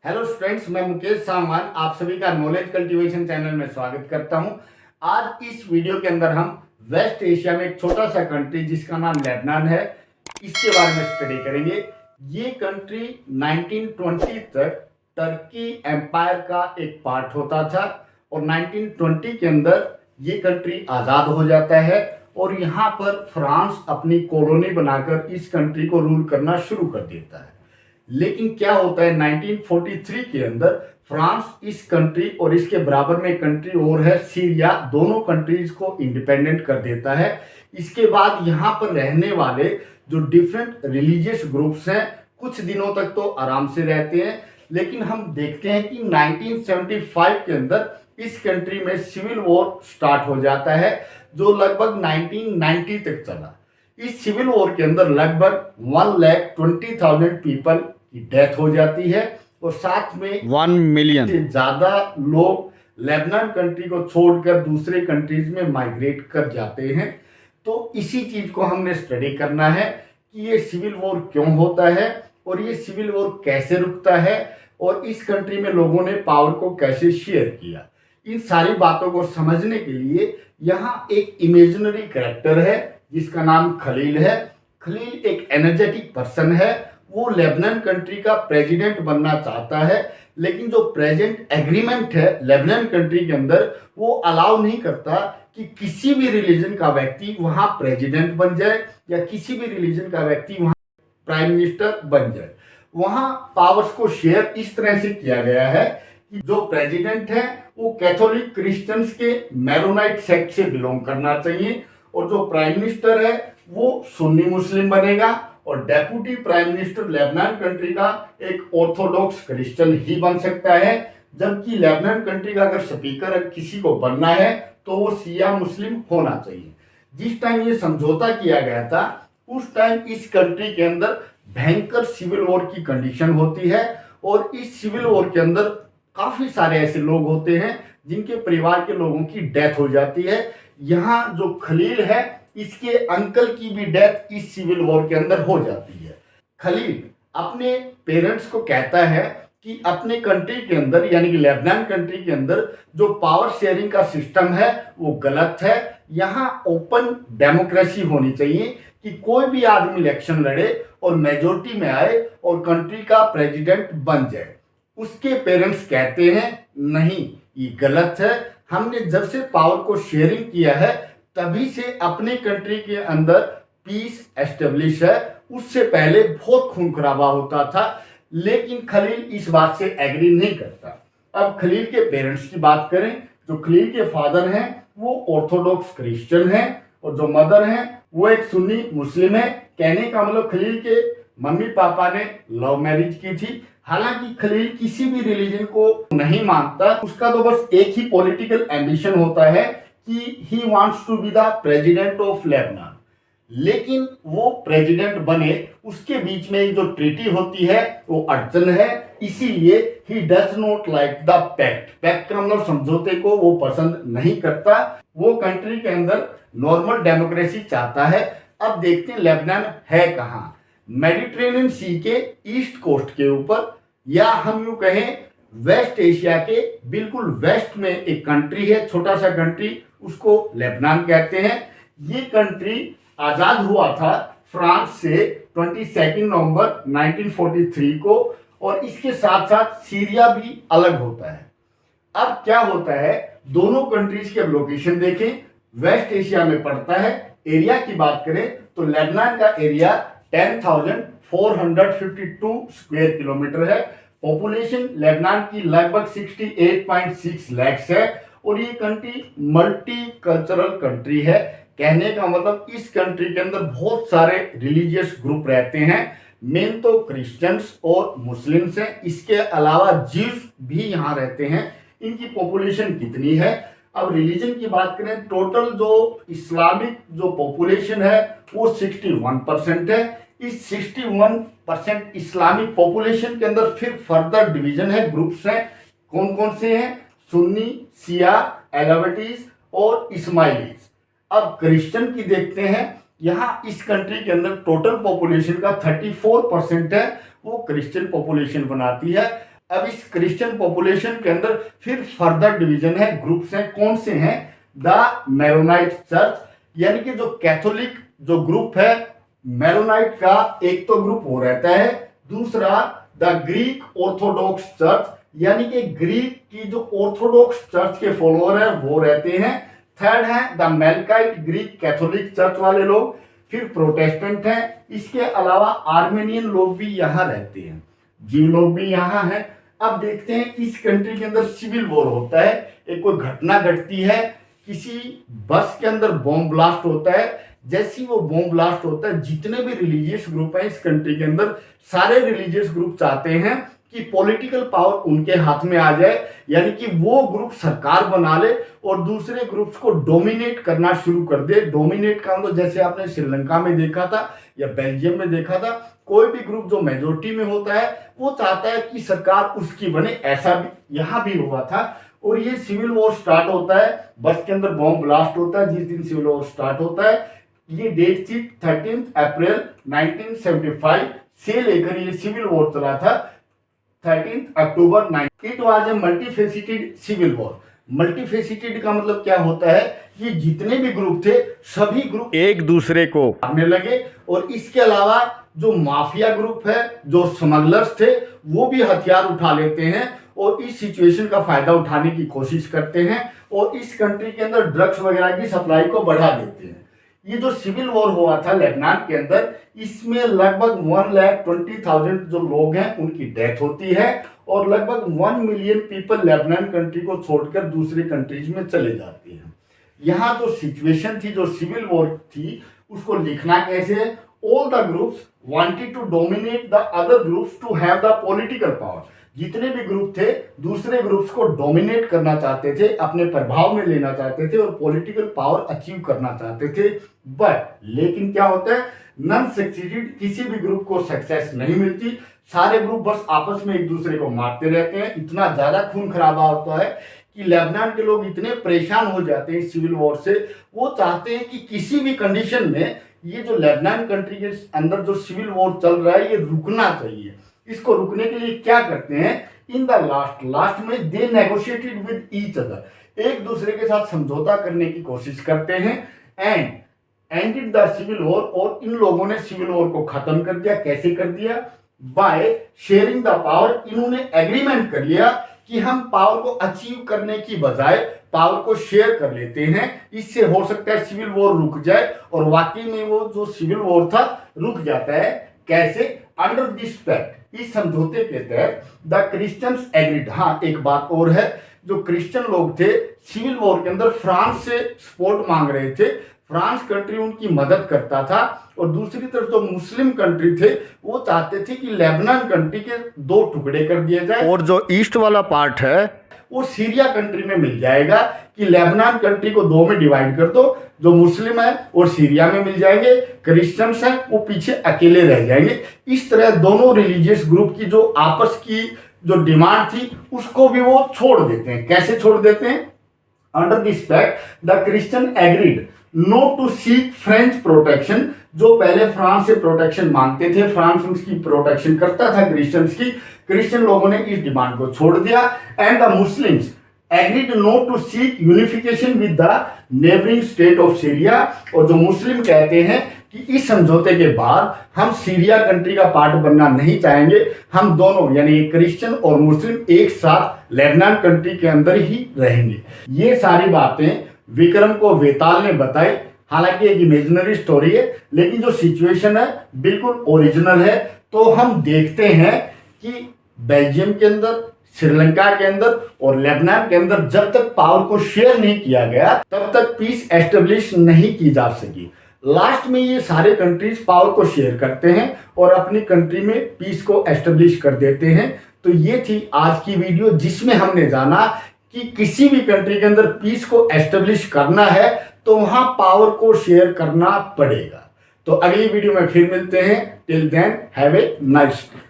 Hello students, मैं मुकेश सामान आप सभी का नॉलेज कल्टीवेशन चैनल में स्वागत करता हूं। आज इस वीडियो के अंदर हम वेस्ट एशिया में एक छोटा सा कंट्री जिसका नाम लेबनान है, इसके बारे में स्टडी करेंगे। ये कंट्री 1920 तक टर्की एम्पायर का एक पार्ट होता था और 1920 के अंदर ये कंट्री आज़ाद हो जाता है और यहाँ पर फ्रांस अपनी कॉलोनी बनाकर इस कंट्री को रूल करना शुरू कर देता है। लेकिन क्या होता है, 1943 के अंदर फ्रांस इस कंट्री और इसके बराबर में एक कंट्री और है सीरिया, दोनों कंट्रीज को इंडिपेंडेंट कर देता है। इसके बाद यहाँ पर रहने वाले जो डिफरेंट रिलीजियस ग्रुप्स हैं कुछ दिनों तक तो आराम से रहते हैं, लेकिन हम देखते हैं कि 1975 के अंदर इस कंट्री में सिविल वॉर स्टार्ट हो जाता है जो लगभग 1990 तक चला। इस सिविल वॉर के अंदर लगभग 1,20,000 पीपल की डेथ हो जाती है और साथ में 1 मिलियन से ज्यादा लोग लेबनान कंट्री को छोड़कर दूसरे कंट्रीज में माइग्रेट कर जाते हैं। तो इसी चीज को हमने स्टडी करना है कि ये सिविल वॉर क्यों होता है और ये सिविल वॉर कैसे रुकता है और इस कंट्री में लोगों ने पावर को कैसे शेयर किया। इन सारी बातों को समझने के लिए यहाँ एक इमेजिनरी कैरेक्टर है जिसका नाम खलील है। खलील एक एनर्जेटिक पर्सन है, वो लेबनान कंट्री का प्रेसिडेंट बनना चाहता है, लेकिन जो प्रेजेंट एग्रीमेंट है लेबनान कंट्री के अंदर वो अलाउ नहीं करता कि किसी भी रिलीजन का व्यक्ति वहां प्रेसिडेंट बन जाए या किसी भी रिलीजन का व्यक्ति वहां प्राइम मिनिस्टर बन जाए। वहां पावर्स को शेयर इस तरह से किया गया है कि जो प्रेसिडेंट है वो कैथोलिक क्रिश्चियंस के मैरोनाइट सेक्ट से बिलोंग करना चाहिए और जो प्राइम मिनिस्टर है वो सुन्नी मुस्लिम बनेगा और deputy prime minister Lebanon country का एक ऑर्थोडॉक्स क्रिश्चियन ही बन सकता है, जबकि लेबनान कंट्री का अगर स्पीकर किसी को बनना है तो वो शिया मुस्लिम होना चाहिए। जिस टाइम ये समझौता किया गया था उस टाइम इस कंट्री के अंदर भयंकर सिविल वॉर की कंडीशन होती है और इस सिविल वॉर के अंदर काफी सारे ऐसे लोग होते हैं जिनके परिवार के लोगों की डेथ हो जाती है। यहाँ जो खलील है इसके अंकल की भी डेथ इस सिविल वॉर के अंदर हो जाती है। खलील अपने पेरेंट्स को कहता है कि अपने कंट्री के अंदर यानी कि लेबनान कंट्री के अंदर जो पावर शेयरिंग का सिस्टम है वो गलत है। यहाँ ओपन डेमोक्रेसी होनी चाहिए कि कोई भी आदमी इलेक्शन लड़े और मेजोरिटी में आए और कंट्री का प्रेसिडेंट बन जाए। उसके पेरेंट्स कहते हैं नहीं, ये गलत है, हमने जब से पावर को शेयरिंग किया है तभी से अपने कंट्री के अंदर पीस एस्टेब्लिश है, उससे पहले बहुत खून खराबा होता था। लेकिन खलील इस बात से एग्री नहीं करता। अब खलील के पेरेंट्स की बात करें, जो खलील के फादर हैं वो ऑर्थोडॉक्स क्रिश्चियन हैं और जो मदर हैं वो एक सुन्नी मुस्लिम है। कहने का मतलब खलील के मम्मी पापा ने लव मैरिज की थी। हालांकि खलील किसी भी रिलीजन को नहीं मानता, उसका तो बस एक ही पॉलिटिकल एम्बिशन होता है कि he wants to be the president of Lebanon. लेकिन वो प्रेसिडेंट बने उसके बीच में जो ट्रीटी होती है वो अड़चन है, इसीलिए he does not like the pact. Pact का मतलब समझौते को वो पसंद नहीं करता, वो कंट्री के अंदर नॉर्मल डेमोक्रेसी चाहता है। अब देखते हैं लेबनान है कहाँ। मेडिटेरेनियन सी के ईस्ट कोस्ट के ऊपर, या हम यूं कहें वेस्ट एशिया के बिल्कुल वेस्ट में एक कंट्री है, छोटा सा कंट्री, उसको लेबनान कहते हैं। ये कंट्री आजाद हुआ था फ्रांस से 22 नवंबर 1943 को और इसके साथ साथ सीरिया भी अलग होता है। अब क्या होता है, दोनों कंट्रीज के लोकेशन देखें, वेस्ट एशिया में पड़ता है। एरिया की बात करें तो लेबनान का एरिया 10,452 स्क्वायर किलोमीटर है। पॉपुलेशन लेबनान की लगभग 68.6 लाख है और ये कंट्री मल्टी कल्चरल कंट्री है। कहने का मतलब इस कंट्री के अंदर बहुत सारे रिलीजियस ग्रुप रहते हैं। मेन तो क्रिश्चियंस और मुस्लिम्स हैं, इसके अलावा जीव्स भी यहाँ रहते हैं। इनकी पॉपुलेशन कितनी है, अब रिलीजन की बात करें, टोटल जो इस्लामिक जो पॉपुलेशन है वो 61% है। इस 61% इस्लामिक पॉपुलेशन के अंदर फिर फर्दर डिवीजन है, ग्रुप्स हैं। कौन कौन से हैं? सुन्नी, शिया, एलाविटीज और इस्माइलीज। अब क्रिश्चियन की देखते हैं, यहाँ इस कंट्री के अंदर टोटल पॉपुलेशन का 34% है वो क्रिश्चियन पॉपुलेशन बनाती है। अब इस क्रिश्चियन पॉपुलेशन के अंदर फिर फर्दर डिवीजन है, ग्रुप्स हैं। कौन से हैं? द मैरोनाइट चर्च, यानी कि जो कैथोलिक जो ग्रुप है मैरोनाइट का, एक तो ग्रुप वो रहता है। दूसरा द ग्रीक ऑर्थोडॉक्स चर्च, यानी कि ग्रीक की जो ऑर्थोडॉक्स चर्च के फॉलोअर है वो रहते हैं। थर्ड है द मेलकाइट ग्रीक कैथोलिक चर्च वाले लोग। फिर प्रोटेस्टेंट हैं। इसके अलावा आर्मेनियन लोग भी यहाँ रहते हैं, जीव लोग भी यहाँ हैं। अब देखते हैं इस कंट्री के अंदर सिविल वॉर होता है, एक कोई घटना घटती है, किसी बस के अंदर बॉम्ब ब्लास्ट होता है। जैसे ही वो बॉम्ब ब्लास्ट होता है, जितने भी रिलीजियस ग्रुप हैं इस कंट्री के अंदर, सारे रिलीजियस ग्रुप चाहते हैं कि पॉलिटिकल पावर उनके हाथ में आ जाए, यानी कि वो ग्रुप सरकार बना ले और दूसरे ग्रुप्स को डोमिनेट करना शुरू कर दे। डोमिनेट का मतलब जैसे आपने श्रीलंका में देखा था या बेल्जियम में देखा था, कोई भी ग्रुप जो मेजोरिटी में होता है वो चाहता है कि सरकार उसकी बने। ऐसा भी यहाँ भी हुआ था। और ये सिविल वॉर स्टार्ट होता है, बस के अंदर बॉम्ब ब्लास्ट होता है। जिस दिन सिविल वॉर स्टार्ट होता है, ये डेट थी 13 अप्रैल 1975 से लेकर ये सिविल वॉर चला था 13 अक्टूबर 9। It was a multifaceted civil war. Multifaceted का मतलब क्या होता है? ये जितने भी ग्रुप थे सभी ग्रुप एक दूसरे को मारने लगे। और इसके अलावा जो माफिया ग्रुप है, जो स्मगलर्स थे, वो भी हथियार उठा लेते हैं और इस सिचुएशन का फायदा उठाने की कोशिश करते हैं और इस कंट्री के अंदर ड्रग्स वगैरह की सप्लाई को बढ़ा देते हैं। ये जो सिविल वॉर हुआ था लेबनान के अंदर, इसमें लगभग 1,20,000 जो लोग हैं उनकी डेथ होती है और लगभग 1 मिलियन पीपल लेबनान कंट्री को छोड़कर दूसरे कंट्रीज में चले जाते हैं। यहाँ जो सिचुएशन थी, जो सिविल वॉर थी, उसको लिखना कैसे? All the groups wanted to dominate the other groups to have the political power. जितने भी ग्रुप थे दूसरे ग्रुप्स को डोमिनेट करना चाहते थे, अपने प्रभाव में लेना चाहते थे और पॉलिटिकल पावर अचीव करना चाहते थे। बट लेकिन क्या होता है? नन सक्सीडेड, किसी भी ग्रुप को सक्सेस नहीं मिलती। सारे ग्रुप बस आपस में एक दूसरे को मारते रहते हैं। इतना ज्यादा खून खराबा होता है कि लेबनान के लोग इतने परेशान हो जाते हैं इस सिविल वॉर से। वो चाहते हैं कि किसी भी कंडीशन में ये जो लेबनान कंट्री के अंदर जो सिविल वॉर चल रहा है ये रुकना चाहिए। इसको रुकने के लिए क्या करते हैं? इन द लास्ट में दे नेगोशिएटेड विद ईच अदर, एक दूसरे के साथ समझौता करने की कोशिश करते हैं and ended the civil war. और इन लोगों ने सिविल वॉर को खत्म कर दिया। कैसे कर दिया? By sharing the power. इन्होंने एग्रीमेंट कर लिया कि हम पावर को अचीव करने की बजाय पावर को शेयर कर लेते हैं। इससे हो सकता है सिविल वॉर रुक जाए और वाकई में वो जो सिविल वॉर था रुक जाता है। कैसे? अंडर दिस पैक्ट, इस समझौते के तहत द क्रिश्चियंस एग्रीड। हाँ, एक बात और है, जो क्रिश्चियन लोग थे सिविल वॉर के अंदर फ्रांस से सपोर्ट मांग रहे थे। फ्रांस कंट्री उनकी मदद करता था और दूसरी तरफ जो मुस्लिम कंट्री थे वो चाहते थे कि लेबनान कंट्री के 2 टुकड़े कर दिए जाए और जो ईस्ट वाला पार्ट है वो सीरिया कंट्री में मिल जाएगा। कि लेबनान कंट्री को 2 में डिवाइड कर दो, जो मुस्लिम है और सीरिया में मिल जाएंगे, क्रिश्चियंस हैं वो पीछे अकेले रह जाएंगे। इस तरह दोनों रिलीजियस ग्रुप की जो आपस की जो डिमांड थी उसको भी वो छोड़ देते हैं। कैसे छोड़ देते हैं? Under this pact the Christian agreed not to seek French protection. जो पहले फ्रांस से प्रोटेक्शन मांगते थे, फ्रांस उसकी प्रोटेक्शन करता था क्रिश्चियंस की। क्रिश्चियन लोगों ने इस डिमांड को छोड़ दिया and the Muslims agreed not to seek unification with the neighbouring state of Syria. और जो मुस्लिम कहते हैं कि इस समझौते के बाद हम सीरिया कंट्री का पार्ट बनना नहीं चाहेंगे, हम दोनों यानी क्रिश्चियन और मुस्लिम एक साथ लेबनान कंट्री के अंदर ही रहेंगे। ये सारी बातें विक्रम को वेताल ने बताई। हालांकि एक इमेजिनरी स्टोरी है लेकिन जो सिचुएशन है बिल्कुल ओरिजिनल है। तो हम देखते हैं कि बेल्जियम के अंदर, श्रीलंका के अंदर और लेबनान के अंदर जब तक पावर को शेयर नहीं किया गया तब तक पीस एस्टेब्लिश नहीं की जा सकी। लास्ट में ये सारे कंट्रीज पावर को शेयर करते हैं और अपनी कंट्री में पीस को एस्टेब्लिश कर देते हैं। तो ये थी आज की वीडियो जिसमें हमने जाना कि किसी भी कंट्री के अंदर पीस को एस्टेब्लिश करना है तो वहां पावर को शेयर करना पड़ेगा। तो अगली वीडियो में फिर मिलते हैं। Till then have a nice day.